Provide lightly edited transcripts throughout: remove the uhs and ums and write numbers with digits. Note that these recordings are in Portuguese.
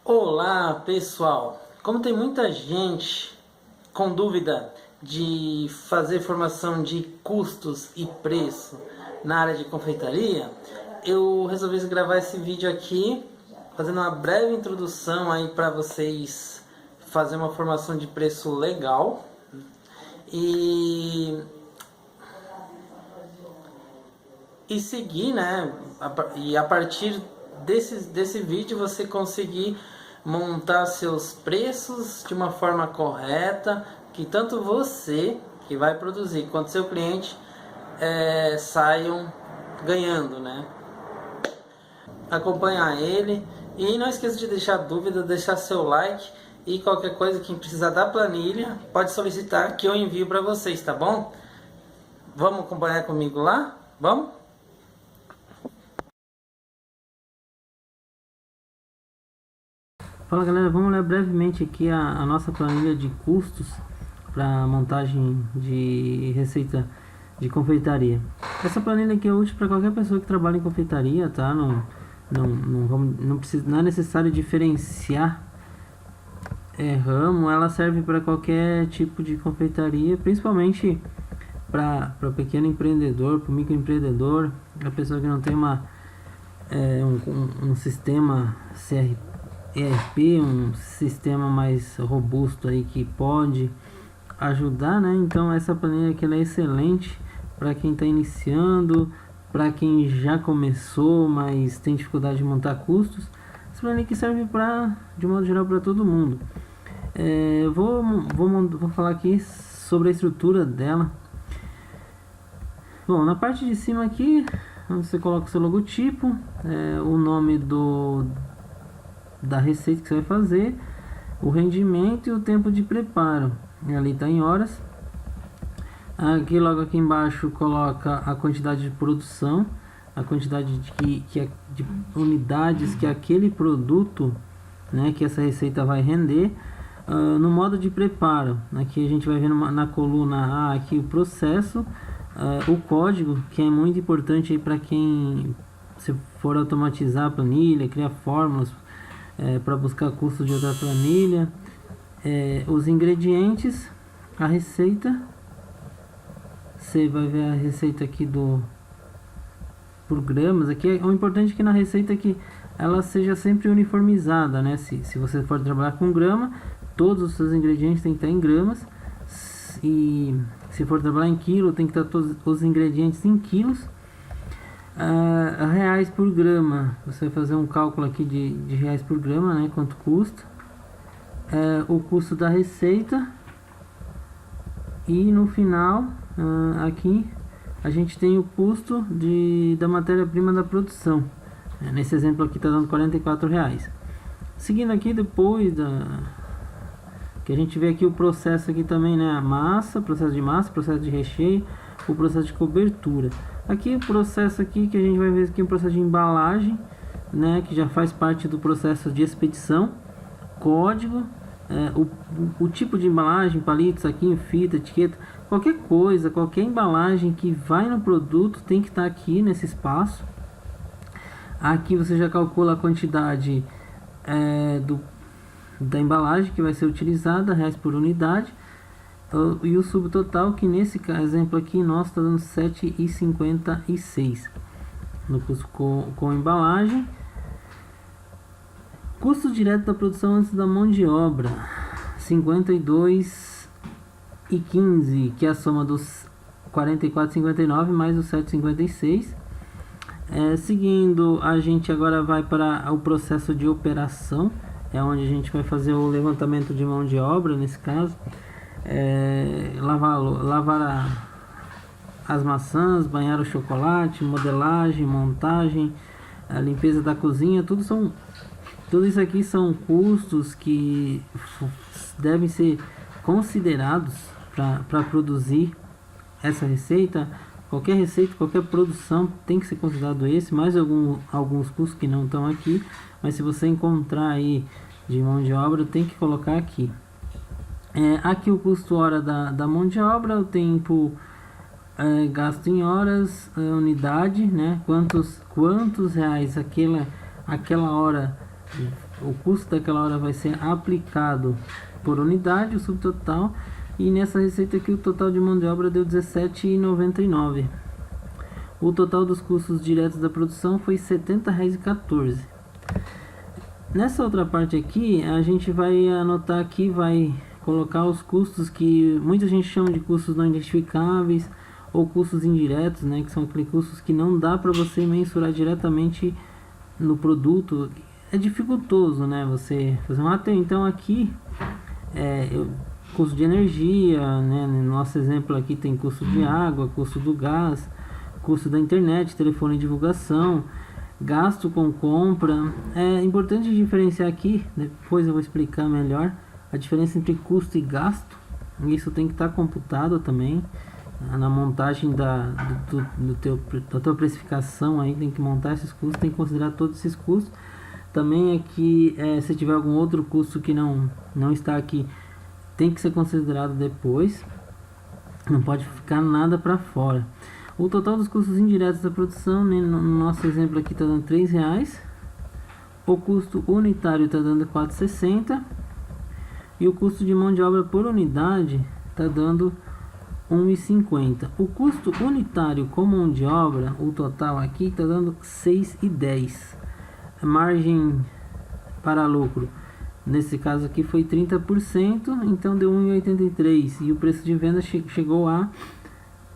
Olá pessoal, como tem muita gente com dúvida de fazer formação de custos e preço na área de confeitaria, eu resolvi gravar esse vídeo aqui, fazendo uma breve introdução aí para vocês fazer uma formação de preço legal e seguir, né? E a partir desse vídeo você conseguir montar seus preços de uma forma correta, que tanto você que vai produzir quanto seu cliente saiam ganhando, né? Acompanhar ele e não esqueça de deixar dúvida, deixar seu like e qualquer coisa, quem precisar da planilha pode solicitar que eu envio para vocês, tá bom? Vamos acompanhar comigo lá? Vamos? Fala galera, vamos ler brevemente aqui a nossa planilha de custos para montagem de receita de confeitaria. Essa planilha aqui é útil para qualquer pessoa que trabalha em confeitaria, tá? Não é necessário diferenciar ramo, ela serve para qualquer tipo de confeitaria, principalmente para o pequeno empreendedor, para o microempreendedor, a pessoa que não tem um sistema ERP, um sistema mais robusto aí que pode ajudar, né? Então essa planilha aqui ela é excelente para quem está iniciando, para quem já começou, mas tem dificuldade de montar custos. Essa planilha aqui serve de modo geral para todo mundo. Vou falar aqui sobre a estrutura dela. Bom, na parte de cima aqui você coloca o seu logotipo, o nome da receita que você vai fazer, o rendimento e o tempo de preparo. Ali está em horas. Aqui logo aqui embaixo coloca a quantidade de produção, a quantidade de unidades que aquele produto, né, que essa receita vai render. No modo de preparo, aqui a gente vai ver na coluna A aqui o processo, o código, que é muito importante para quem se for automatizar a planilha, criar fórmulas para buscar custos de outra planilha, os ingredientes, a receita. Você vai ver a receita aqui por gramas. Aqui o importante é que na receita que ela seja sempre uniformizada, né? Se você for trabalhar com grama, todos os seus ingredientes têm que estar em gramas, e se for trabalhar em quilo, tem que estar todos os ingredientes em quilos. Reais por grama, você vai fazer um cálculo aqui de reais por grama, né, quanto custa, o custo da receita, e no final aqui a gente tem o custo da matéria-prima da produção. Nesse exemplo aqui está dando R$44. Seguindo aqui, depois que a gente vê aqui o processo aqui também, né, a massa, processo de recheio, o processo de cobertura. Aqui o processo aqui que a gente vai ver aqui, o processo de embalagem, né, que já faz parte do processo de expedição, código, o tipo de embalagem, palito, saquinho, fita, etiqueta, qualquer coisa, qualquer embalagem que vai no produto tem que estar aqui nesse espaço. Aqui você já calcula a quantidade da embalagem que vai ser utilizada, reais por unidade, e o subtotal, que nesse exemplo aqui nosso está dando 7,56 no custo com embalagem. Custo direto da produção antes da mão de obra, 52,15, que é a soma dos 44,59 mais os 7,56. Seguindo, a gente agora vai para o processo de operação, onde a gente vai fazer o levantamento de mão de obra, nesse caso, lavar as maçãs, banhar o chocolate, modelagem, montagem, a limpeza da cozinha, tudo isso aqui são custos que devem ser considerados para produzir essa receita. Qualquer receita, qualquer produção tem que ser considerado mais alguns custos que não estão aqui, mas se você encontrar aí de mão de obra, tem que colocar aqui. Aqui o custo hora da mão de obra, o tempo gasto em horas, unidade, né? Quantos reais aquela hora o custo daquela hora vai ser aplicado por unidade, o subtotal, e nessa receita aqui o total de mão de obra deu R$17,99. O total dos custos diretos da produção foi R$70,14. Nessa outra parte aqui, a gente vai anotar aqui, vai colocar os custos que muita gente chama de custos não identificáveis ou custos indiretos, né, que são aqueles custos que não dá para você mensurar diretamente no produto. É dificultoso, né, você fazer um até então aqui custo de energia, né, no nosso exemplo aqui tem custo de água, custo do gás, custo da internet, telefone e divulgação, gasto com compra. É importante diferenciar aqui, depois eu vou explicar melhor a diferença entre custo e gasto. Isso tem que estar computado também na montagem da tua precificação. Aí tem que montar esses custos, tem que considerar todos esses custos. Também aqui, se tiver algum outro custo que não está aqui, tem que ser considerado depois, não pode ficar nada para fora. O total dos custos indiretos da produção, né, no nosso exemplo aqui está dando R$3. O custo unitário está dando R$4,60. E o custo de mão de obra por unidade está dando R$1,50. O custo unitário com mão de obra, o total aqui está dando R$6,10. A margem para lucro, nesse caso aqui foi 30%, então deu R$1,83. E o preço de venda chegou a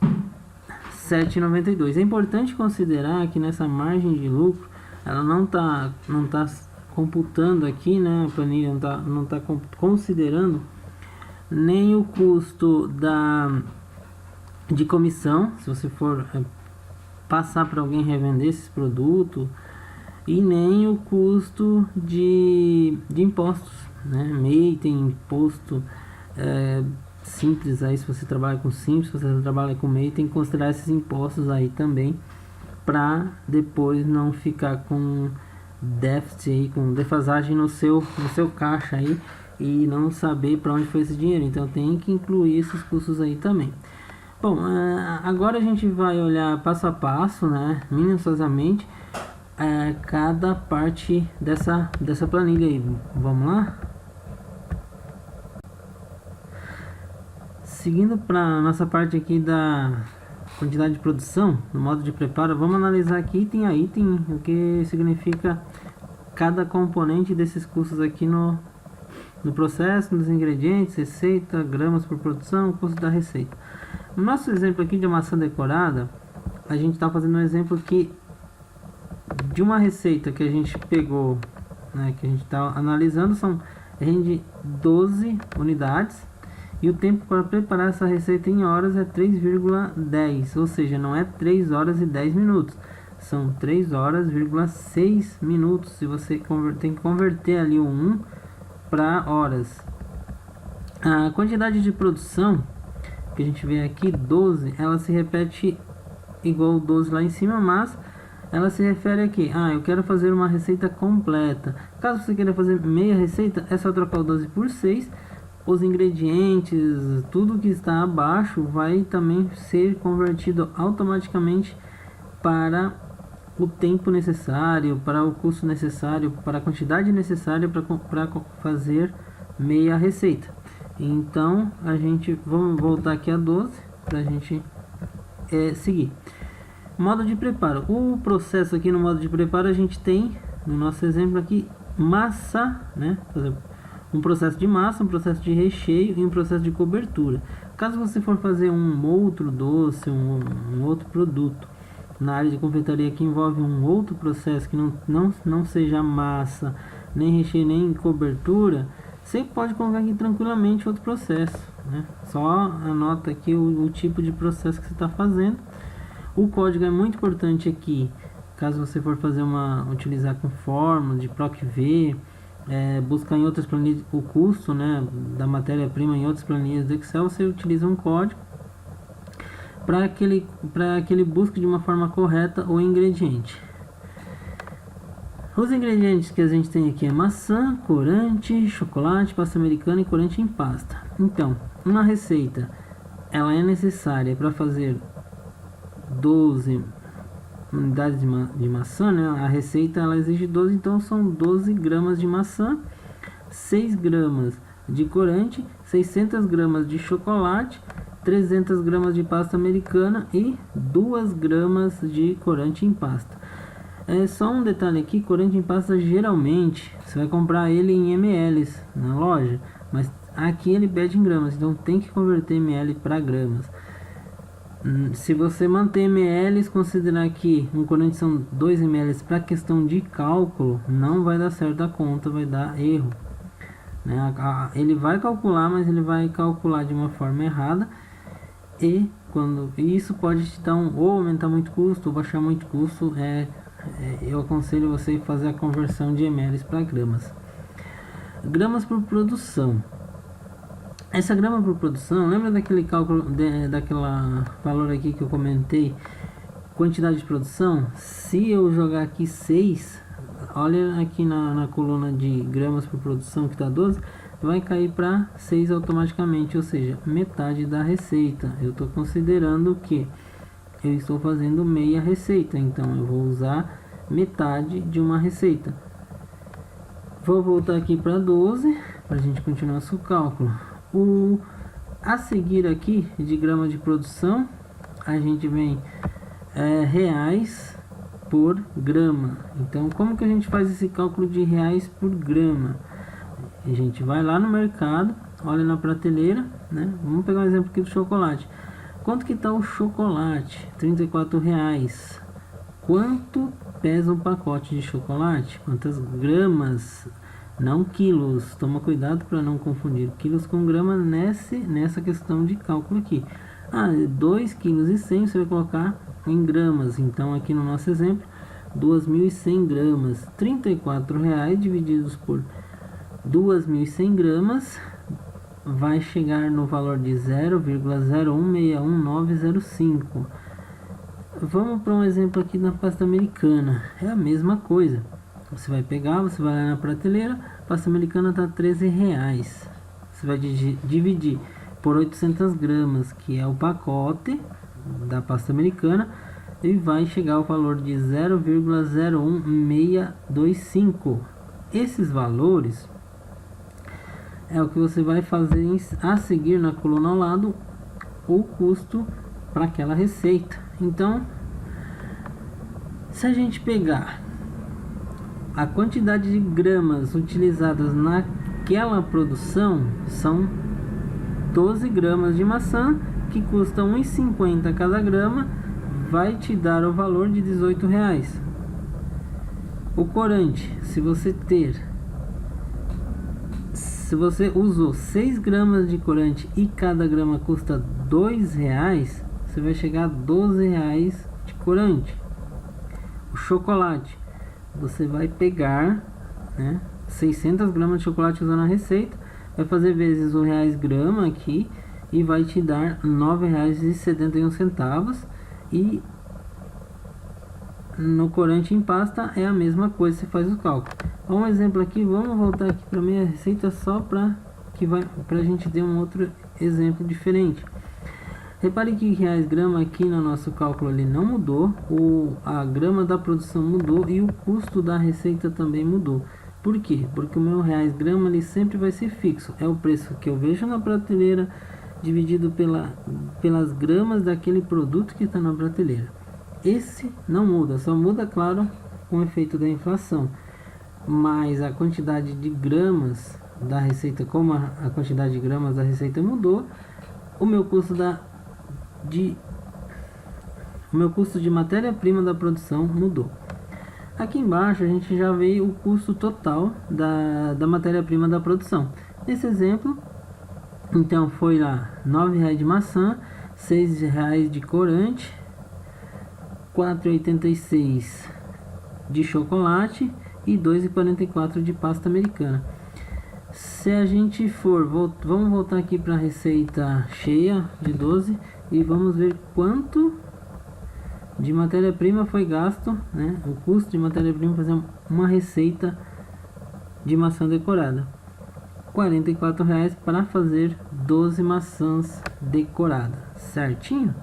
R$7,92. É importante considerar que nessa margem de lucro, ela não tá computando aqui, né, a planilha não tá considerando nem o custo de comissão, se você for passar para alguém revender esse produto, e nem o custo de impostos, né? MEI tem imposto simples aí, se você trabalha com simples, se você trabalha com MEI, tem que considerar esses impostos aí também, para depois não ficar com déficit aí, com defasagem no seu caixa aí e não saber para onde foi esse dinheiro. Então tem que incluir esses custos aí também. Bom, agora a gente vai olhar passo a passo, né, minuciosamente, cada parte dessa planilha aí. Vamos lá? Seguindo para nossa parte aqui da quantidade de produção, no modo de preparo, vamos analisar aqui item a item o que significa cada componente desses custos aqui no processo, nos ingredientes, receita, gramas por produção, custo da receita. No nosso exemplo aqui de maçã decorada, a gente está fazendo um exemplo aqui de uma receita que a gente pegou, né, que a gente está analisando, rende 12 unidades. E o tempo para preparar essa receita em horas é 3,10, ou seja, não é 3 horas e 10 minutos, são 3 horas,6 minutos. Se você tem que converter ali o 1 para horas. A quantidade de produção que a gente vê aqui, 12, ela se repete igual 12 lá em cima, mas ela se refere aqui, eu quero fazer uma receita completa. Caso você queira fazer meia receita, é só trocar o 12 por 6. Os ingredientes, tudo que está abaixo vai também ser convertido automaticamente para o tempo necessário, para o custo necessário, para a quantidade necessária para fazer meia receita. Então vamos voltar aqui a 12 para a gente seguir. Modo de preparo. O processo aqui no modo de preparo, a gente tem no nosso exemplo aqui massa, né? Por exemplo, um processo de massa, um processo de recheio e um processo de cobertura. Caso você for fazer um outro doce, um outro produto na área de confeitaria que envolve um outro processo que não seja massa, nem recheio, nem cobertura, você pode colocar aqui tranquilamente outro processo, né? Só anota aqui o tipo de processo que você está fazendo. O código é muito importante aqui, caso você for fazer utilizar com fórmula de PROC-V, buscar em outras planilhas o custo, né, da matéria-prima em outras planilhas do Excel, você utiliza um código para que ele busque de uma forma correta o ingrediente. Os ingredientes que a gente tem aqui é maçã, corante, chocolate, pasta americana e corante em pasta. Então, uma receita ela é necessária para fazer 12 unidades de maçã, né? A receita ela exige 12, então são 12 gramas de maçã, 6 gramas de corante, 600 gramas de chocolate, 300 gramas de pasta americana e 2 gramas de corante em pasta. É só um detalhe aqui, corante em pasta geralmente você vai comprar ele em ml na loja, mas aqui ele pede em gramas, então tem que converter ml para gramas. Se você manter ml, considerar que um corante são 2 ml para questão de cálculo, não vai dar certo a conta, vai dar erro, né? Ele vai calcular, mas ele vai calcular de uma forma errada, e isso pode te dar ou aumentar muito custo ou baixar muito custo. Eu aconselho você a fazer a conversão de ml para gramas. Gramas por produção. Essa grama por produção, lembra daquele cálculo, daquela valor aqui que eu comentei, quantidade de produção? Se eu jogar aqui 6, olha aqui na coluna de gramas por produção que está 12, vai cair para 6 automaticamente, ou seja, metade da receita. Eu estou considerando que eu estou fazendo meia receita, então eu vou usar metade de uma receita. Vou voltar aqui para 12 para a gente continuar nosso cálculo. A seguir aqui de grama de produção, a gente vem reais por grama. Então como que a gente faz esse cálculo de reais por grama? A gente vai lá no mercado, olha na prateleira, né? Vamos pegar um exemplo aqui do chocolate. Quanto que está o chocolate? R$34. Quanto pesa um pacote de chocolate? Quantas gramas? Não quilos. Toma cuidado para não confundir quilos com gramas nessa questão de cálculo aqui. 2,1 kg você vai colocar em gramas. Então aqui no nosso exemplo, 2.100 gramas. R$34 divididos por 2.100 gramas vai chegar no valor de 0,0161905. Vamos para um exemplo aqui na pasta americana. É a mesma coisa. Você vai pegar, você vai lá na prateleira, pasta americana está R$13. Você vai dividir por 800 gramas, que é o pacote da pasta americana, e vai chegar ao valor de 0,01625. Esses valores é o que você vai fazer a seguir na coluna ao lado, o custo para aquela receita. Então, se a gente pegar a quantidade de gramas utilizadas naquela produção, são 12 gramas de maçã, que custa R$1,50 cada grama, vai te dar o valor de R$18. O corante, se você usou 6 gramas de corante e cada grama custa R$2, você vai chegar a R$12 de corante. O chocolate, você vai pegar, né, 600 gramas de chocolate usando a receita, vai fazer vezes o reais grama aqui e vai te dar R$9,71. E no corante em pasta é a mesma coisa, você faz o cálculo. Um exemplo aqui, vamos voltar aqui para minha receita só para a gente ter um outro exemplo diferente. Repare que reais grama aqui no nosso cálculo ele não mudou, a grama da produção mudou e o custo da receita também mudou. Por quê? Porque o meu reais grama ele sempre vai ser fixo, é o preço que eu vejo na prateleira dividido pelas gramas daquele produto que está na prateleira. Esse não muda, só muda, claro, com o efeito da inflação. Mas a quantidade de gramas da receita, como a quantidade de gramas da receita mudou, o meu custo de matéria-prima da produção mudou. Aqui embaixo a gente já vê o custo total da matéria-prima da produção. Nesse exemplo, então foi lá R$9 de maçã, R$6 de corante, R$4,86 de chocolate e R$2,44 de pasta americana. Se a gente vamos voltar aqui para a receita cheia de 12 e vamos ver quanto de matéria-prima foi gasto, né? O custo de matéria-prima fazer uma receita de maçã decorada. R$44 para fazer 12 maçãs decoradas, certinho?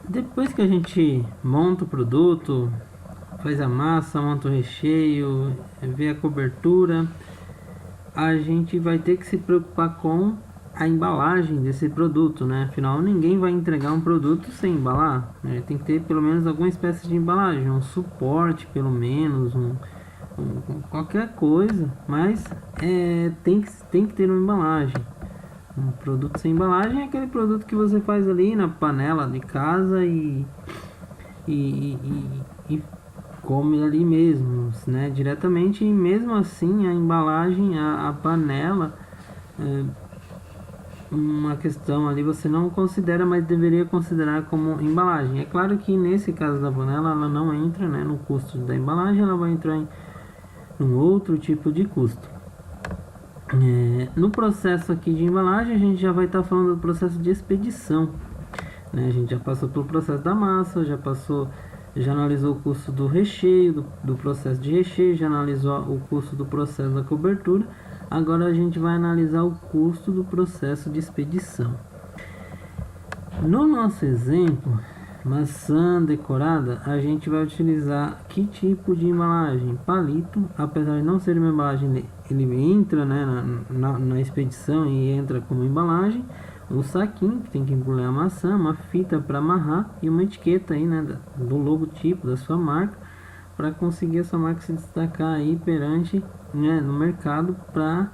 Depois que a gente monta o produto, faz a massa, monta o recheio, vê a cobertura, a gente vai ter que se preocupar com a embalagem desse produto, né? Afinal, ninguém vai entregar um produto sem embalar, né? Tem que ter pelo menos alguma espécie de embalagem, um suporte, pelo menos, qualquer coisa, mas tem que ter uma embalagem. Um produto sem embalagem é aquele produto que você faz ali na panela de casa e come ali mesmo, né? Diretamente, e mesmo assim a embalagem, a panela, uma questão ali você não considera, mas deveria considerar como embalagem. É claro que nesse caso da panela ela não entra, né, no custo da embalagem, ela vai entrar em um outro tipo de custo. No processo aqui de embalagem, a gente já vai estar falando do processo de expedição, né? A gente já passou pelo processo da massa, já analisou o custo do recheio, do processo de recheio, já analisou o custo do processo da cobertura. Agora a gente vai analisar o custo do processo de expedição. No nosso exemplo, maçã decorada, a gente vai utilizar que tipo de embalagem? Palito, apesar de não ser uma embalagem, ele entra, né, na expedição e entra como embalagem. O saquinho, que tem que engolir a maçã, uma fita para amarrar e uma etiqueta aí, né, do logotipo da sua marca, para conseguir a sua marca se destacar aí perante, né, no mercado, para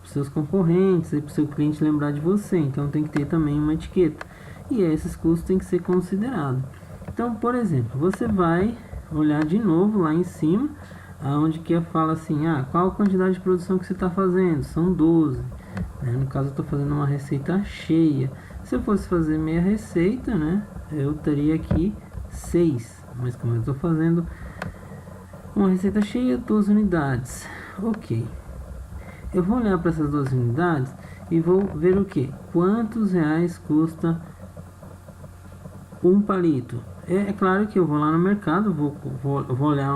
seus concorrentes e para o seu cliente lembrar de você. Então tem que ter também uma etiqueta. E esses custos têm que ser considerados. Então, por exemplo, você vai olhar de novo lá em cima, aonde que fala assim, qual a quantidade de produção que você está fazendo? São 12. No caso, eu estou fazendo uma receita cheia. Se eu fosse fazer meia receita, né, eu teria aqui 6. Mas como eu estou fazendo uma receita cheia, 12 unidades. Ok. Eu vou olhar para essas 12 unidades e vou ver o que? Quantos reais custa um palito? É claro que eu vou lá no mercado, vou olhar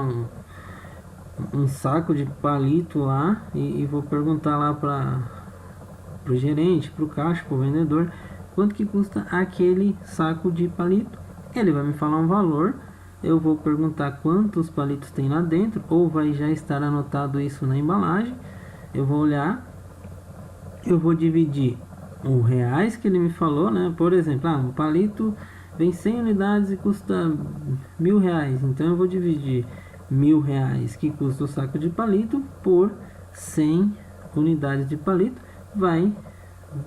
um saco de palito lá e vou perguntar lá para o gerente, para o caixa, para o vendedor, quanto que custa aquele saco de palito. Ele vai me falar um valor, eu vou perguntar quantos palitos tem lá dentro, ou vai já estar anotado isso na embalagem. Eu vou olhar, eu vou dividir os reais que ele me falou, né? Por exemplo, um palito vem 100 unidades e custa R$1.000. Então eu vou dividir R$1.000 que custa o saco de palito por 100 unidades de palito,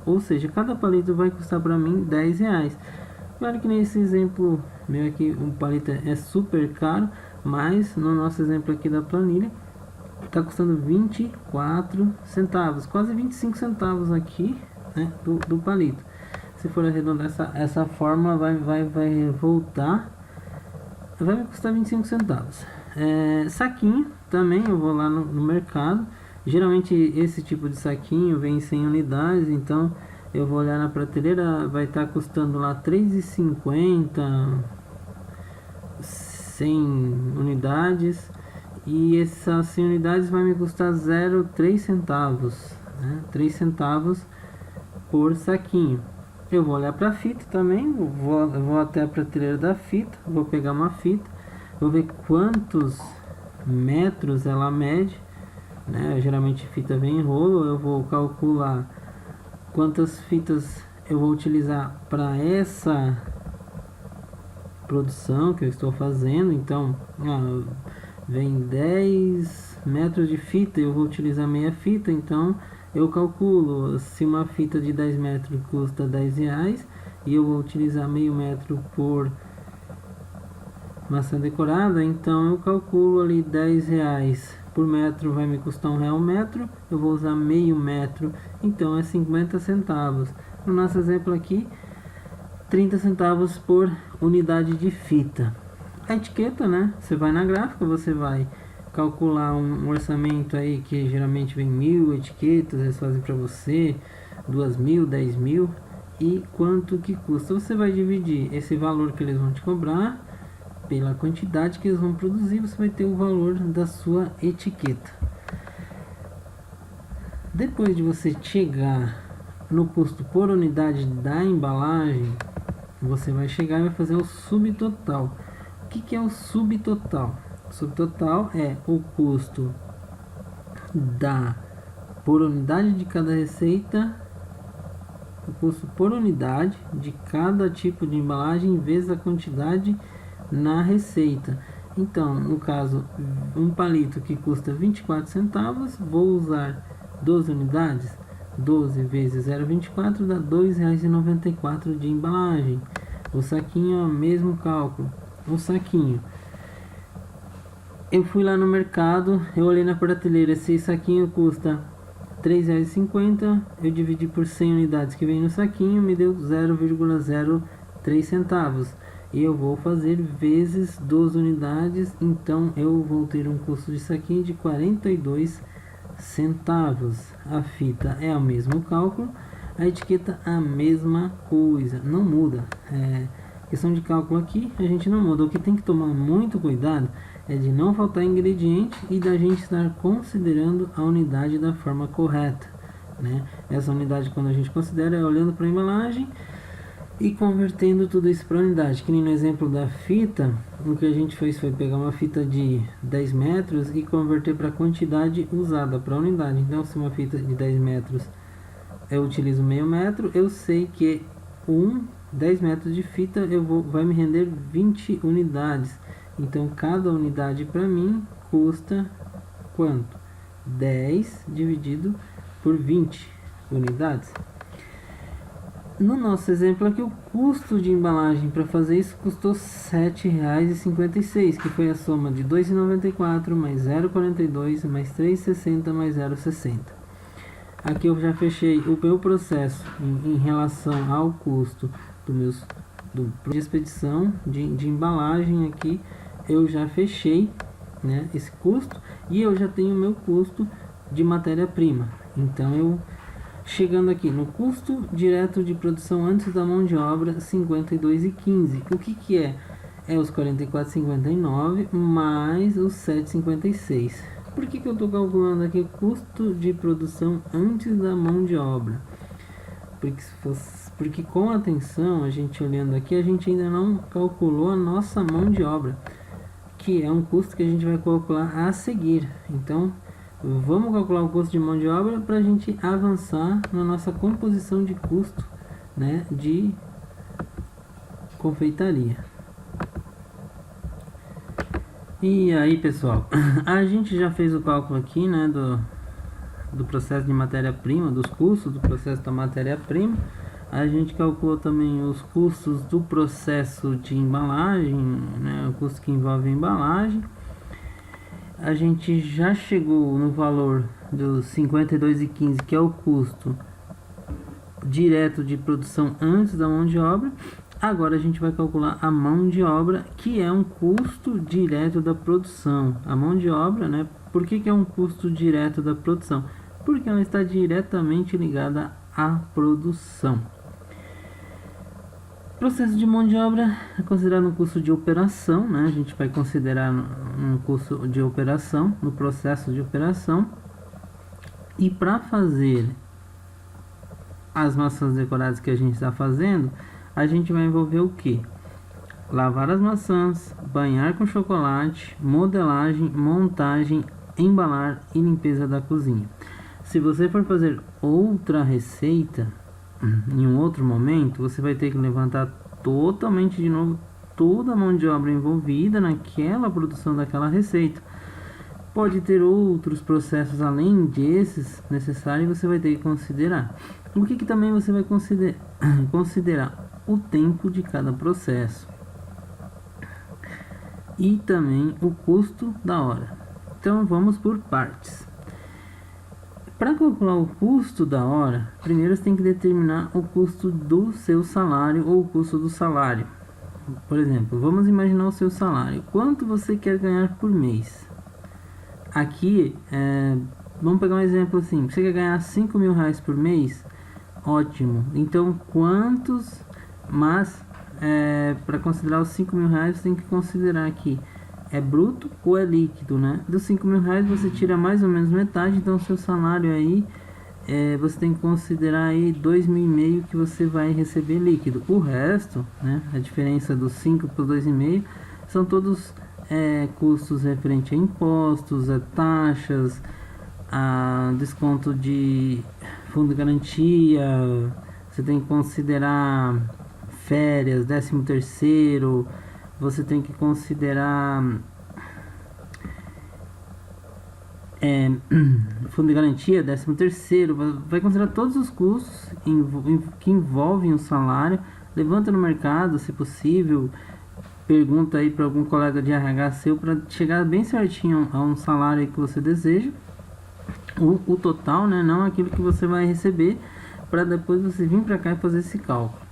ou seja, cada palito vai custar para mim R$10. Claro que nesse exemplo meu aqui, um palito é super caro, mas no nosso exemplo aqui da planilha, está custando 24 centavos, quase 25 centavos aqui, né, do palito. Se for arredondar essa fórmula, vai voltar, vai me custar 25 centavos. Saquinho também, eu vou lá no mercado. Geralmente esse tipo de saquinho vem em 100 unidades, então eu vou olhar na prateleira, vai estar custando lá R$3,50, 100 unidades. E essas 100 unidades vai me custar 0,3 centavos, né? 3 centavos por saquinho. Eu vou olhar para a fita também, vou até a prateleira da fita, vou pegar uma fita, vou ver quantos metros ela mede, né? Geralmente fita vem em rolo, eu vou calcular quantas fitas eu vou utilizar para essa produção que eu estou fazendo. Então, vem 10 metros de fita, eu vou utilizar meia fita, então eu calculo, se uma fita de 10 metros custa R$10 e eu vou utilizar meio metro por maçã decorada, então eu calculo ali R$10 por metro, vai me custar R$1 metro, eu vou usar meio metro, então é 50 centavos. No nosso exemplo aqui, 30 centavos por unidade de fita. A etiqueta, né? Você vai na gráfica, você vai calcular um orçamento aí que geralmente vem 1.000 etiquetas, eles fazem para você 2.000, 10.000, e quanto que custa. Você vai dividir esse valor que eles vão te cobrar pela quantidade que eles vão produzir, você vai ter o valor da sua etiqueta. Depois de você chegar no custo por unidade da embalagem, você vai chegar e vai fazer o subtotal. O que é o subtotal? O subtotal é o custo por unidade de cada receita, o custo por unidade de cada tipo de embalagem vezes a quantidade na receita. Então, no caso, um palito que custa 24 centavos, vou usar 12 unidades, 12 vezes 0,24 dá R$ 2,94 de embalagem. O saquinho é o mesmo cálculo. O saquinho, eu fui lá no mercado, eu olhei na prateleira, esse saquinho custa R$ 3,50, eu dividi por 100 unidades que vem no saquinho, me deu 0,03 centavos. E eu vou fazer vezes 12 unidades, então eu vou ter um custo de saquinho de 42 centavos. A fita é o mesmo cálculo, a etiqueta a mesma coisa, não muda. Questão de cálculo aqui a gente não muda. O que tem que tomar muito cuidado é de não faltar ingrediente e da gente estar considerando a unidade da forma correta, né? Essa unidade, quando a gente considera, é olhando para a embalagem e convertendo tudo isso para unidade. Que nem no exemplo da fita, o que a gente fez foi pegar uma fita de 10 metros e converter para a quantidade usada para unidade. Então, se uma fita de 10 metros eu utilizo meio metro, eu sei que 10 metros de fita vai me render 20 unidades. Então, cada unidade para mim custa quanto? 10 dividido por 20 unidades. No nosso exemplo aqui, o custo de embalagem para fazer isso custou R$ 7,56, que foi a soma de R$ 2,94 mais 0,42 mais 3,60 mais 0,60. Aqui eu já fechei o meu processo em relação ao custo de expedição de embalagem. Aqui eu já fechei, né, esse custo, e eu já tenho o meu custo de matéria-prima. Então eu chegando aqui no custo direto de produção antes da mão de obra, R$ 52,15. O que é? É os R$ 44,59 mais os R$ 7,56. Por que eu estou calculando aqui o custo de produção antes da mão de obra? Porque com atenção, a gente olhando aqui, a gente ainda não calculou a nossa mão de obra, que é um custo que a gente vai calcular a seguir. Então, vamos calcular o custo de mão de obra para a gente avançar na nossa composição de custo, né, de confeitaria. E aí, pessoal, a gente já fez o cálculo aqui, né, do processo de matéria-prima, dos custos do processo da matéria-prima. A gente calculou também os custos do processo de embalagem, né, o custo que envolve a embalagem. A gente já chegou no valor dos R$ 52,15, que é o custo direto de produção antes da mão de obra. Agora a gente vai calcular a mão de obra, que é um custo direto da produção. A mão de obra, né? Por que é um custo direto da produção? Porque ela está diretamente ligada à produção. Processo de mão de obra é considerado um custo de operação, né? A gente vai considerar um custo de operação, no processo de operação. E para fazer as maçãs decoradas que a gente está fazendo, a gente vai envolver o que? Lavar as maçãs, banhar com chocolate, modelagem, montagem, embalar e limpeza da cozinha. Se você for fazer outra receita em um outro momento, você vai ter que levantar totalmente de novo toda a mão de obra envolvida naquela produção daquela receita. Pode ter outros processos além desses necessários, você vai ter que considerar. O que também você vai considerar? O tempo de cada processo e também o custo da hora. Então vamos por partes. Para calcular o custo da hora, primeiro você tem que determinar o custo do seu salário ou o custo do salário. Por exemplo, vamos imaginar o seu salário. Quanto você quer ganhar por mês? Aqui, vamos pegar um exemplo assim. Você quer ganhar R$5.000 por mês? Ótimo. Então, quantos... Mas, para considerar os R$5.000, você tem que considerar aqui. É bruto ou é líquido, né? Dos R$5.000 você tira mais ou menos metade, então seu salário aí você tem que considerar aí 2.500 que você vai receber líquido. O resto, né, a diferença dos 5 para os 2.500 são todos custos referentes a impostos, a taxas, a desconto de fundo de garantia. Você tem que considerar férias, 13º, você tem que considerar fundo de garantia, 13º, vai considerar todos os custos que envolvem o salário. Levanta no mercado, se possível, pergunta aí para algum colega de RH seu para chegar bem certinho a um salário que você deseja, o total, né, não aquilo que você vai receber, para depois você vir para cá e fazer esse cálculo.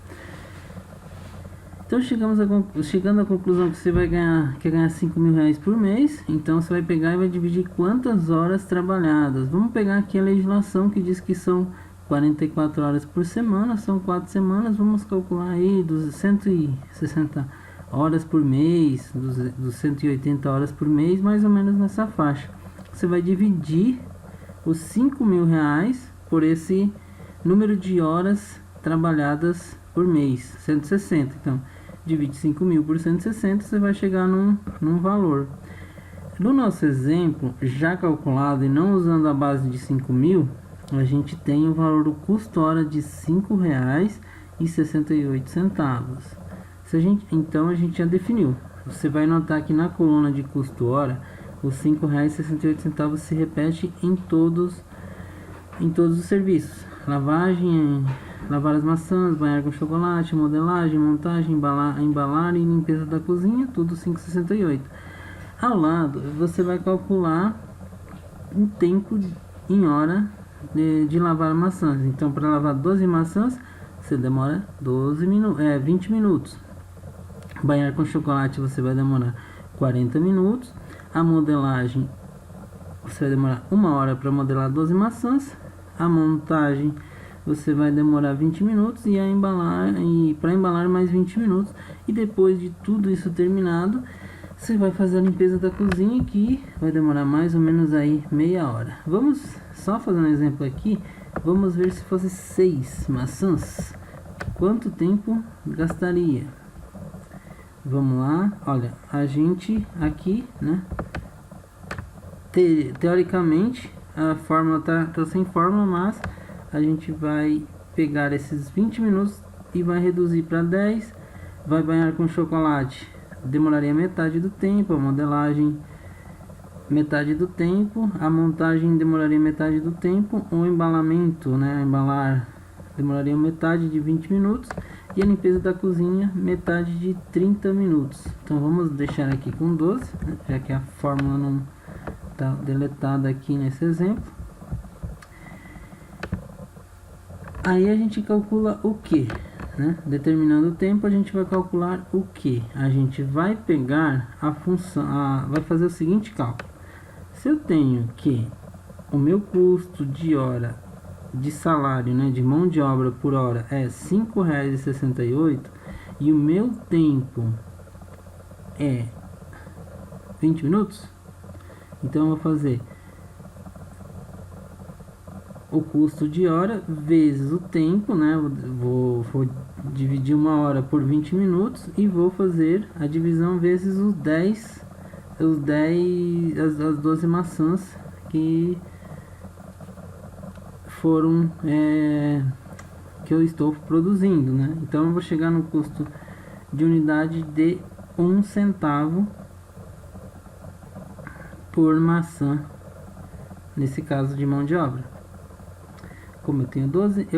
Então chegando à conclusão que você quer ganhar 5.000 reais por mês. Então você vai pegar e vai dividir quantas horas trabalhadas. Vamos pegar aqui a legislação que diz que são 44 horas por semana, são 4 semanas, vamos calcular aí dos 160 horas por mês, dos 180 horas por mês, mais ou menos nessa faixa. Você vai dividir os 5.000 reais por esse número de horas trabalhadas por mês, 160. Então divide 5.000 por 160, você vai chegar num valor. No nosso exemplo, já calculado e não usando a base de 5.000, a gente tem o valor do custo hora de R$ 5,68. Então a gente já definiu. Você vai notar que na coluna de custo hora, os R$ 5,68 se repete em todos os serviços. Lavar as maçãs, banhar com chocolate, modelagem, montagem, embalar e limpeza da cozinha, tudo 5,68. Ao lado, você vai calcular o tempo em hora de lavar maçãs. Então, para lavar 12 maçãs, você demora 20 minutos. Banhar com chocolate, você vai demorar 40 minutos. A modelagem, você vai demorar 1 hora para modelar 12 maçãs. A montagem, você vai demorar 20 minutos e para embalar mais 20 minutos. E depois de tudo isso terminado, você vai fazer a limpeza da cozinha, que vai demorar mais ou menos aí meia hora. Vamos só fazer um exemplo aqui. Vamos ver se fosse 6 maçãs, quanto tempo gastaria. Vamos lá, olha, a gente aqui, né, teoricamente a fórmula tá sem fórmula, mas a gente vai pegar esses 20 minutos e vai reduzir para 10. Vai banhar com chocolate, demoraria metade do tempo. A modelagem, metade do tempo. A montagem demoraria metade do tempo. O embalamento, né, embalar, demoraria metade de 20 minutos. E a limpeza da cozinha, metade de 30 minutos. Então vamos deixar aqui com 12, né, já que a fórmula não está deletada aqui nesse exemplo. Aí a gente calcula o que, né? Determinando o tempo, a gente vai calcular o que? A gente vai pegar a função, vai fazer o seguinte cálculo. Se eu tenho que o meu custo de hora de salário, né, de mão de obra por hora é R$ 5,68 e o meu tempo é 20 minutos, então eu vou fazer o custo de hora vezes o tempo, né? Vou dividir 1 hora por 20 minutos e vou fazer a divisão vezes as 12 maçãs que foram que eu estou produzindo, né? Então eu vou chegar no custo de unidade de 1 centavo por maçã, nesse caso de mão de obra. Como eu tenho 12,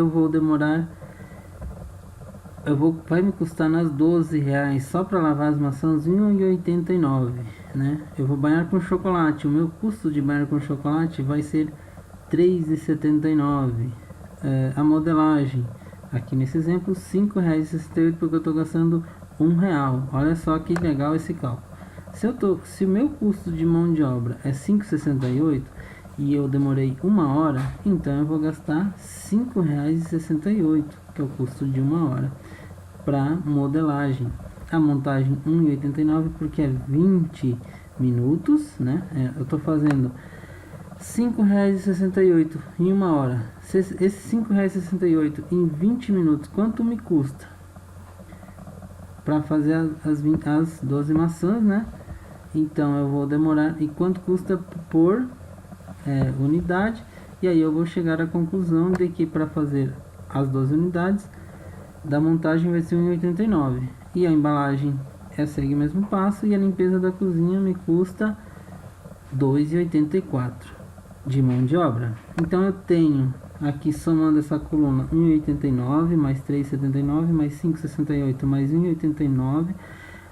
vai me custar nas 12 reais só para lavar as maçãs R$ 1,89, né? Eu vou banhar com chocolate, o meu custo de banhar com chocolate vai ser R$ 3,79. A modelagem, aqui nesse exemplo, R$ 5,68, porque eu estou gastando R$1. Olha só que legal esse cálculo. Se o meu custo de mão de obra é R$ 5,68 e eu demorei 1 hora, então eu vou gastar R$ 5,68, que é o custo de 1 hora para modelagem. A montagem R$ 1,89, porque é 20 minutos, né? Eu estou fazendo R$ 5,68 em 1 hora. Esse R$ 5,68 em 20 minutos, quanto me custa? Para fazer as 12 maçãs, né? Então eu vou demorar. E quanto custa por unidade? E aí eu vou chegar à conclusão de que para fazer as 12 unidades da montagem vai ser R$ 1,89. E a embalagem segue o mesmo passo. E a limpeza da cozinha me custa R$ 2,84 de mão de obra. Então eu tenho aqui, somando essa coluna, R$ 1,89 mais R$ 3,79 mais R$ 5,68 mais R$ 1,89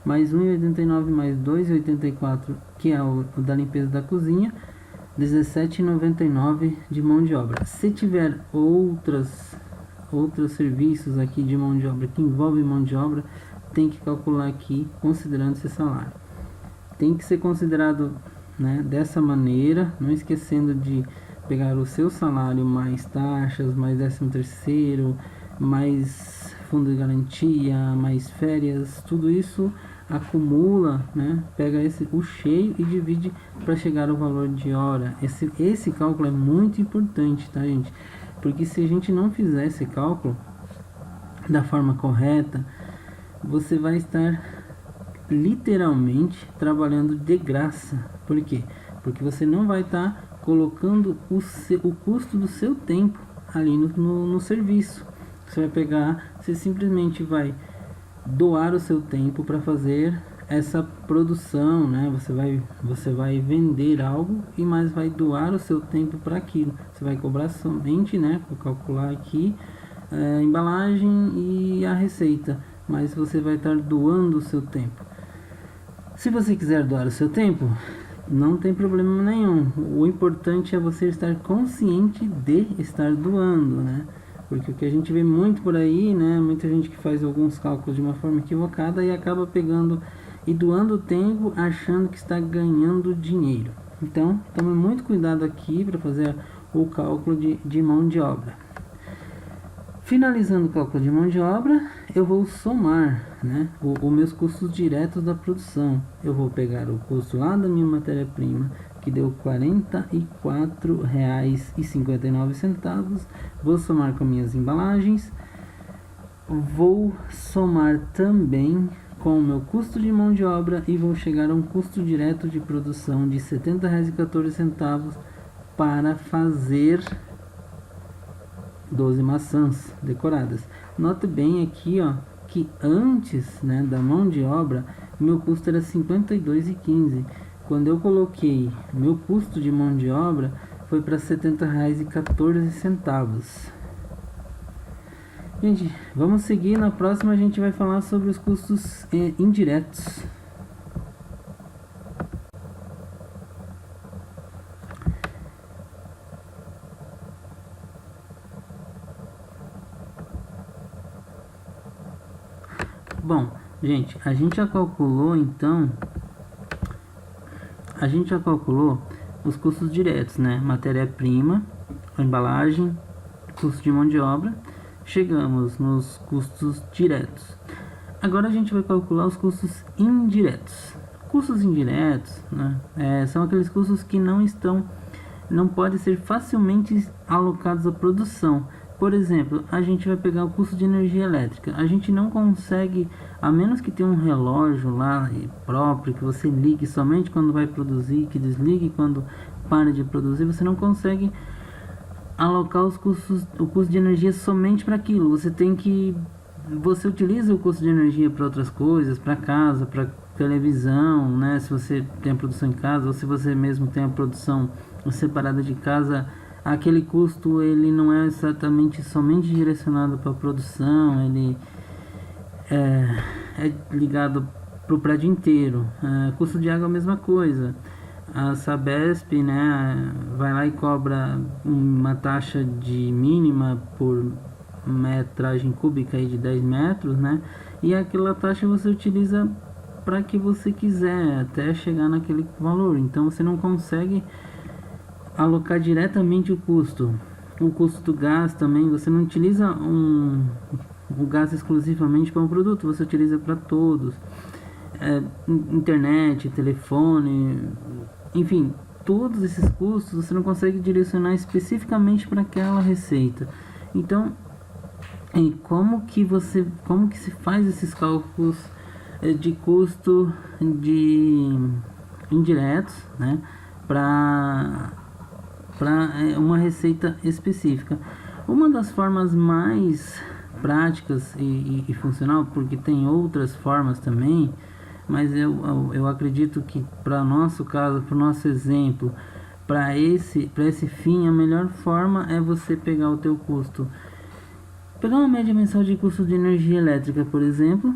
mais R$ 1,89 mais R$ 2,84, que é o da limpeza da cozinha, R$ 17,99 de mão de obra. Se tiver outros serviços aqui de mão de obra que envolvem mão de obra, tem que calcular aqui considerando esse salário. Tem que ser considerado, né, dessa maneira, não esquecendo de pegar o seu salário mais taxas, mais 13º, mais fundo de garantia, mais férias, tudo isso acumula, né? Pega o cheio e divide para chegar ao valor de hora. Esse cálculo é muito importante, tá, gente? Porque se a gente não fizer esse cálculo da forma correta, você vai estar literalmente trabalhando de graça. Por quê? Porque você não vai estar colocando o custo do seu tempo ali no serviço. Você simplesmente vai doar o seu tempo para fazer essa produção, né? Você vai vender algo e mais vai doar o seu tempo para aquilo. Você vai cobrar somente, né? Vou calcular aqui a embalagem e a receita, mas você vai estar doando o seu tempo. Se você quiser doar o seu tempo, não tem problema nenhum. O importante é você estar consciente de estar doando, né? Porque o que a gente vê muito por aí, né? Muita gente que faz alguns cálculos de uma forma equivocada e acaba pegando e doando o tempo achando que está ganhando dinheiro. Então, tome muito cuidado aqui para fazer o cálculo de mão de obra. Finalizando o cálculo de mão de obra, eu vou somar, né, os meus custos diretos da produção. Eu vou pegar o custo lá da minha matéria-prima, que deu R$ 44,59. Vou somar com minhas embalagens. Vou somar também com o meu custo de mão de obra e vou chegar a um custo direto de produção de R$ 70,14 para fazer 12 maçãs decoradas. Note bem aqui, ó, que antes, né, da mão de obra, meu custo era R$ 52,15. Quando eu coloquei meu custo de mão de obra, foi para R$ 70,14. Gente, vamos seguir. Na próxima a gente vai falar sobre os custos indiretos. Bom, gente, a gente já calculou os custos diretos, né? Matéria-prima, embalagem, custo de mão de obra. Chegamos nos custos diretos. Agora a gente vai calcular os custos indiretos. Custos indiretos, né, são aqueles custos que não podem ser facilmente alocados à produção. Por exemplo, a gente vai pegar o custo de energia elétrica. A gente não consegue, a menos que tenha um relógio lá próprio, que você ligue somente quando vai produzir, que desligue quando para de produzir, você não consegue alocar o custo de energia somente para aquilo. Você utiliza o custo de energia para outras coisas, para casa, para televisão, né? Se você tem a produção em casa, ou se você mesmo tem a produção separada de casa, aquele custo ele não é exatamente somente direcionado para a produção, ele é ligado para o prédio inteiro. Custo de água é a mesma coisa. A Sabesp, né, vai lá e cobra uma taxa de mínima por metragem cúbica aí de 10 metros, né? E aquela taxa você utiliza para que você quiser, até chegar naquele valor. Então você não consegue alocar diretamente o custo do gás também. Você não utiliza o gás exclusivamente para um produto, você utiliza para todos. Internet, telefone, enfim, todos esses custos você não consegue direcionar especificamente para aquela receita. Então, como que se faz esses cálculos de custo de indiretos, né, para uma receita específica? Uma das formas mais práticas e funcional, porque tem outras formas também, mas eu acredito que para nosso caso, para o nosso exemplo, para esse fim, a melhor forma é você pegar o teu custo, pegar uma média mensal de custo de energia elétrica, por exemplo,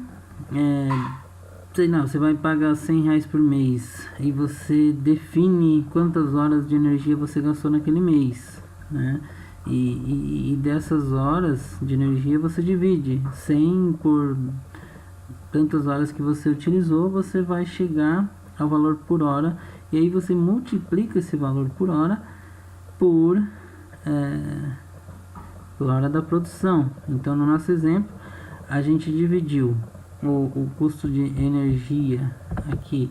sei não, você vai pagar R$100 por mês e você define quantas horas de energia você gastou naquele mês, né? E dessas horas de energia você divide 100 por tantas horas que você utilizou, você vai chegar ao valor por hora, e aí você multiplica esse valor por hora por hora da produção. Então, no nosso exemplo, a gente dividiu o custo de energia aqui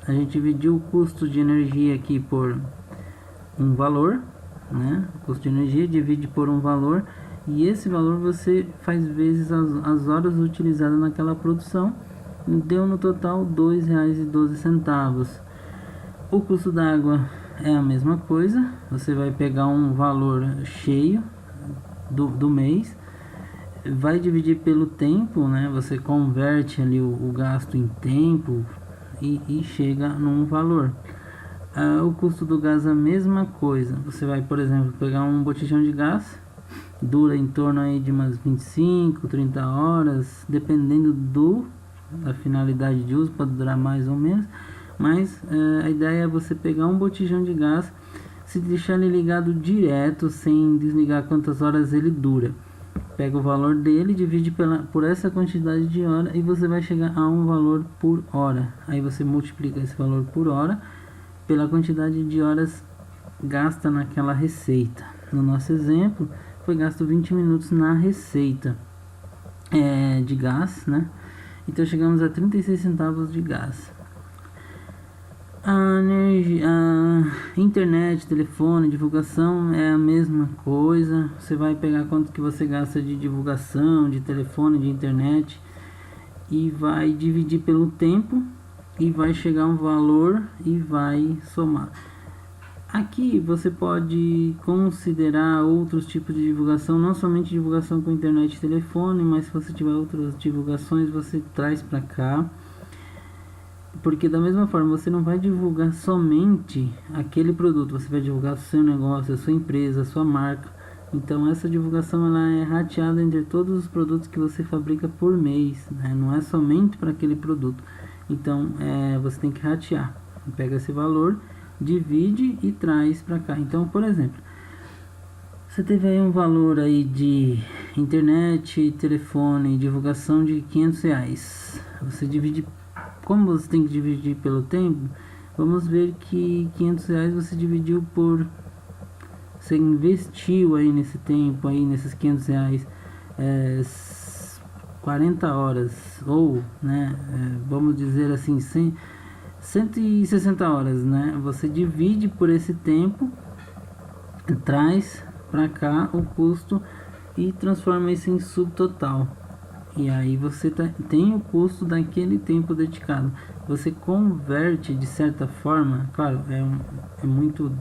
a gente dividiu o custo de energia aqui por um valor, né? O custo de energia divide por um valor, e esse valor você faz vezes as horas utilizadas naquela produção, deu no total R$2,12. O custo da água é a mesma coisa, você vai pegar um valor cheio do mês, vai dividir pelo tempo, né? Você converte ali o gasto em tempo e chega num valor. O custo do gás é a mesma coisa. Você vai, por exemplo, pegar um botijão de gás, dura em torno aí de umas 25, 30 horas, dependendo da finalidade de uso, pode durar mais ou menos, mas a ideia é você pegar um botijão de gás, se deixar ele ligado direto, sem desligar quantas horas ele dura. Pega o valor dele, divide por essa quantidade de hora e você vai chegar a um valor por hora. Aí você multiplica esse valor por hora pela quantidade de horas gasta naquela receita. No nosso exemplo, foi gasto 20 minutos na receita de gás, né? Então chegamos a 36 centavos de gás. A internet, telefone, divulgação é a mesma coisa. Você vai pegar quanto que você gasta de divulgação, de telefone, de internet, e vai dividir pelo tempo e vai chegar a um valor e vai somar. Aqui você pode considerar outros tipos de divulgação, não somente divulgação com internet e telefone, mas se você tiver outras divulgações, você traz para cá. Porque da mesma forma, você não vai divulgar somente aquele produto, você vai divulgar o seu negócio, a sua empresa, a sua marca. Então essa divulgação ela é rateada entre todos os produtos que você fabrica por mês, né? Não é somente para aquele produto. Então você tem que ratear. Pega esse valor, divide e traz para cá. Então, por exemplo, você teve aí um valor aí de internet, telefone, divulgação de R$500. Você divide, como você tem que dividir pelo tempo, vamos ver que R$500 você dividiu por, você investiu aí nesse tempo aí, nesses R$500, 40 horas, ou, né, vamos dizer assim, 160 horas, né? Você divide por esse tempo, traz para cá o custo e transforma isso em subtotal. E aí você tem o custo daquele tempo dedicado. Você converte de certa forma, claro, é muito...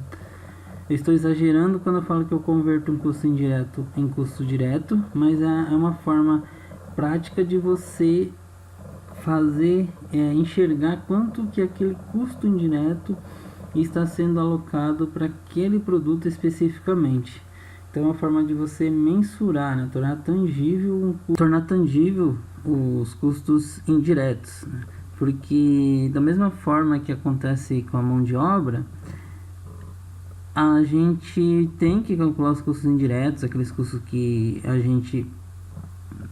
Eu estou exagerando quando eu falo que eu converto um custo indireto em custo direto, mas é uma forma prática de você fazer, enxergar quanto que aquele custo indireto está sendo alocado para aquele produto especificamente. Então é uma forma de você mensurar, né? tornar tangível os custos indiretos, né? Porque da mesma forma que acontece com a mão de obra, a gente tem que calcular os custos indiretos, aqueles custos que a gente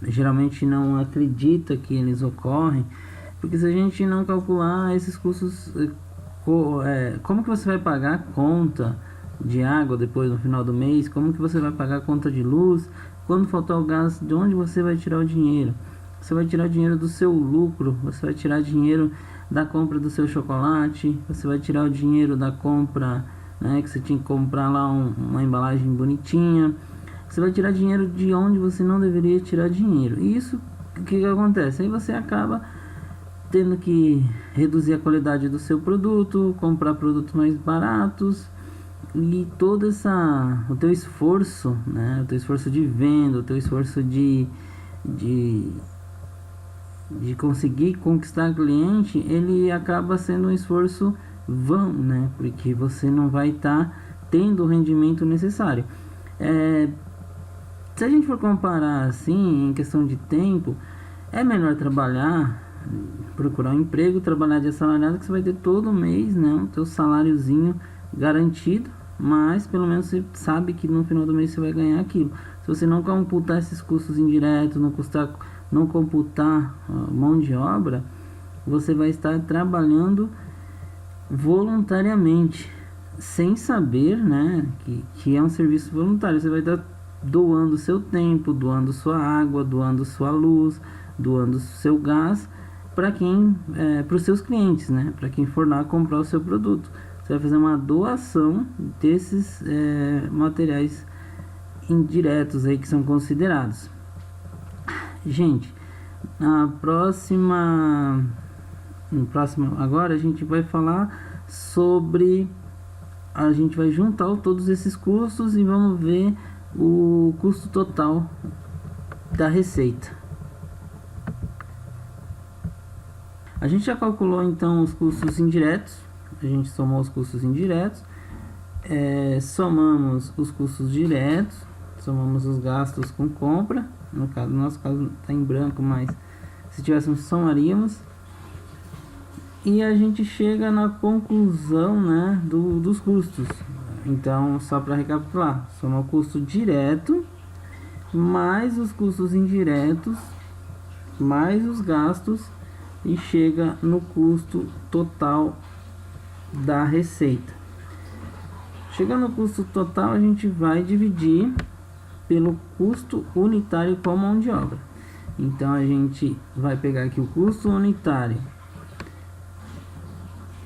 geralmente não acredita que eles ocorrem, porque se a gente não calcular esses custos, como que você vai pagar a conta de água depois no final do mês, como que você vai pagar a conta de luz, quando faltar o gás, de onde você vai tirar o dinheiro? Você vai tirar dinheiro do seu lucro, você vai tirar dinheiro da compra do seu chocolate, você vai tirar o dinheiro da compra, né, que você tinha que comprar lá uma embalagem bonitinha. Você vai tirar dinheiro de onde você não deveria tirar dinheiro. E isso, o que acontece? Aí você acaba tendo que reduzir a qualidade do seu produto, comprar produtos mais baratos, e todo o teu esforço, né, o teu esforço de venda, o teu esforço de conseguir conquistar cliente, ele acaba sendo um esforço vão, né, porque você não vai estar tendo o rendimento necessário. Se a gente for comparar assim, em questão de tempo, é melhor trabalhar, procurar um emprego, trabalhar de assalariado, que você vai ter todo mês, né, o teu saláriozinho garantido, mas pelo menos você sabe que no final do mês você vai ganhar aquilo. Se você não computar esses custos indiretos, não computar mão de obra, você vai estar trabalhando voluntariamente, sem saber, né, que é um serviço voluntário. Você vai estar doando seu tempo, doando sua água, doando sua luz, doando seu gás para os seus clientes, né, para quem for lá comprar o seu produto. Você vai fazer uma doação desses materiais indiretos aí que são considerados. Gente, agora a gente vai falar sobre, a gente vai juntar todos esses custos e vamos ver o custo total da receita. A gente já calculou então os custos indiretos, a gente somou os custos indiretos, somamos os custos diretos, somamos os gastos com compra. No nosso caso está em branco, mas se tivéssemos, somaríamos. E a gente chega na conclusão, né, dos custos. Então, só para recapitular, soma o custo direto, mais os custos indiretos, mais os gastos, e chega no custo total da receita. Chegando no custo total, a gente vai dividir pelo custo unitário com mão de obra. Então a gente vai pegar aqui o custo unitário,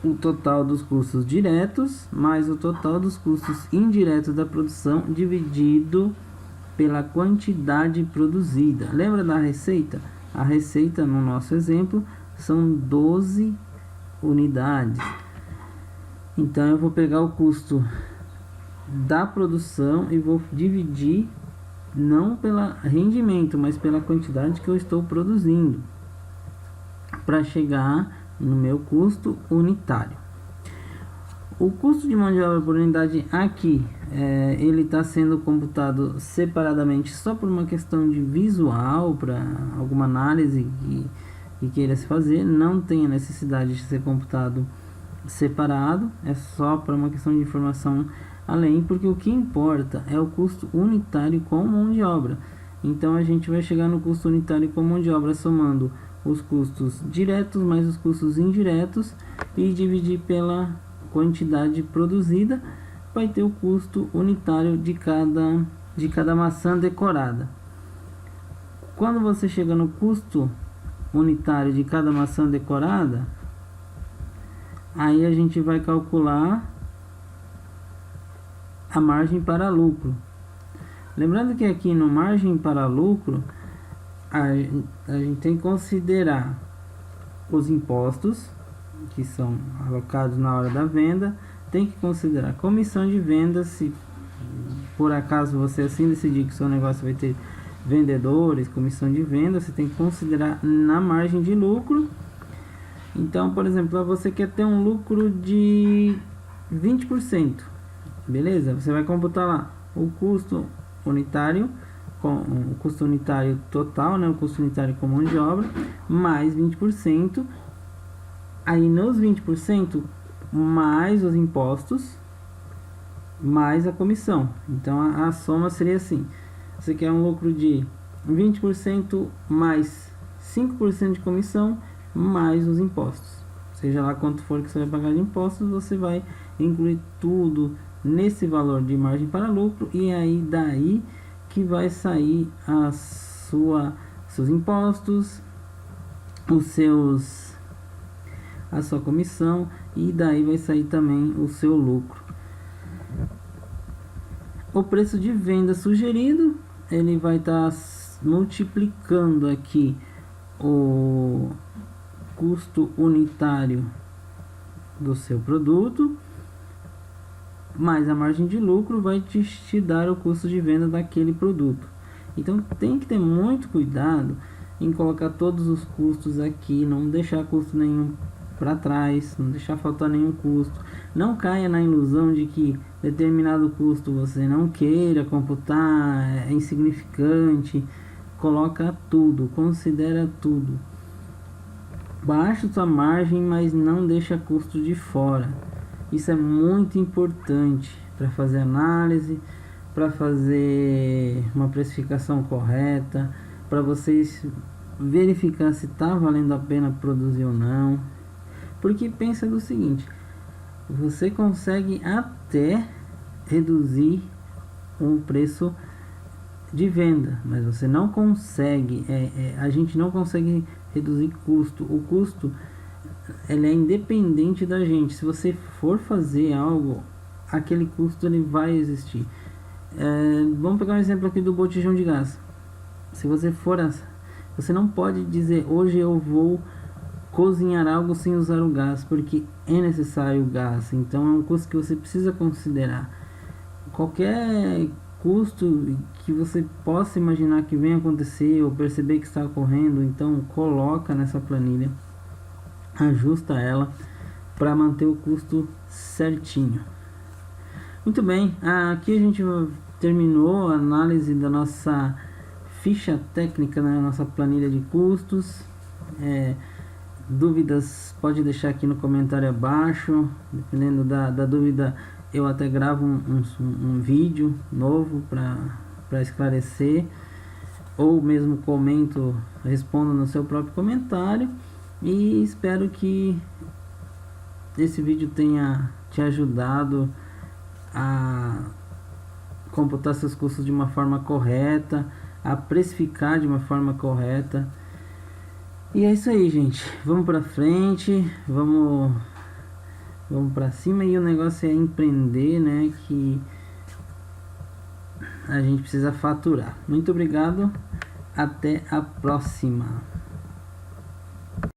o total dos custos diretos, mais o total dos custos indiretos da produção, dividido pela quantidade produzida. Lembra da receita? A receita, no nosso exemplo, são 12 unidades. Então eu vou pegar o custo da produção e vou dividir não pelo rendimento, mas pela quantidade que eu estou produzindo, para chegar no meu custo unitário. O custo de mão de obra por unidade aqui, ele está sendo computado separadamente só por uma questão de visual, para alguma análise que queira se fazer. Não tem a necessidade de ser computado separado, é só para uma questão de informação além, porque o que importa é o custo unitário com mão de obra. Então a gente vai chegar no custo unitário com mão de obra somando os custos diretos mais os custos indiretos e dividir pela quantidade produzida, vai ter o custo unitário de cada maçã decorada. Quando você chega no custo unitário de cada maçã decorada, aí a gente vai calcular a margem para lucro. Lembrando que aqui no margem para lucro, a gente tem que considerar os impostos que são alocados na hora da venda, tem que considerar comissão de venda, se por acaso você assim decidir que seu negócio vai ter vendedores, comissão de venda, você tem que considerar na margem de lucro. Então, por exemplo, você quer ter um lucro de 20%, beleza? Você vai computar lá o custo unitário, com o custo unitário total, né, o custo unitário com mão de obra, mais 20%. Aí nos 20%, mais os impostos, mais a comissão. Então a soma seria assim: você quer um lucro de 20% mais 5% de comissão, mais os impostos. Seja lá quanto for que você vai pagar de impostos, você vai incluir tudo nesse valor de margem para lucro, e aí daí que vai sair seus impostos, a sua comissão e daí vai sair também o seu lucro. O preço de venda sugerido, ele vai estar multiplicando aqui o custo unitário do seu produto, mais a margem de lucro vai te dar o custo de venda daquele produto. Então tem que ter muito cuidado em colocar todos os custos aqui, não deixar custo nenhum para trás, não deixar faltar nenhum custo. Não caia na ilusão de que determinado custo você não queira computar, é insignificante. Coloca tudo, considera tudo. Baixa sua margem, mas não deixa custo de fora. Isso é muito importante para fazer análise, para fazer uma precificação correta, para vocês verificar se está valendo a pena produzir ou não. Porque pensa do seguinte, você consegue até reduzir o preço de venda, mas você não consegue, a gente não consegue reduzir custo. O custo, ele é independente da gente. Se você for fazer algo, aquele custo ele vai existir. Vamos pegar um exemplo aqui do botijão de gás. Se você for, você não pode dizer hoje eu vou cozinhar algo sem usar o gás, porque é necessário o gás. Então é um custo que você precisa considerar. Qualquer custo que você possa imaginar que venha acontecer ou perceber que está ocorrendo, então coloca nessa planilha, ajusta ela para manter o custo certinho. Muito bem, aqui a gente terminou a análise da nossa ficha técnica, na nossa planilha de custos. Dúvidas pode deixar aqui no comentário abaixo, dependendo da dúvida eu até gravo um vídeo novo para esclarecer, ou mesmo comento, respondo no seu próprio comentário. E espero que esse vídeo tenha te ajudado a computar seus custos de uma forma correta, a precificar de uma forma correta. E é isso aí, gente. Vamos pra frente, vamos pra cima. E o negócio é empreender, né? Que a gente precisa faturar. Muito obrigado. Até a próxima.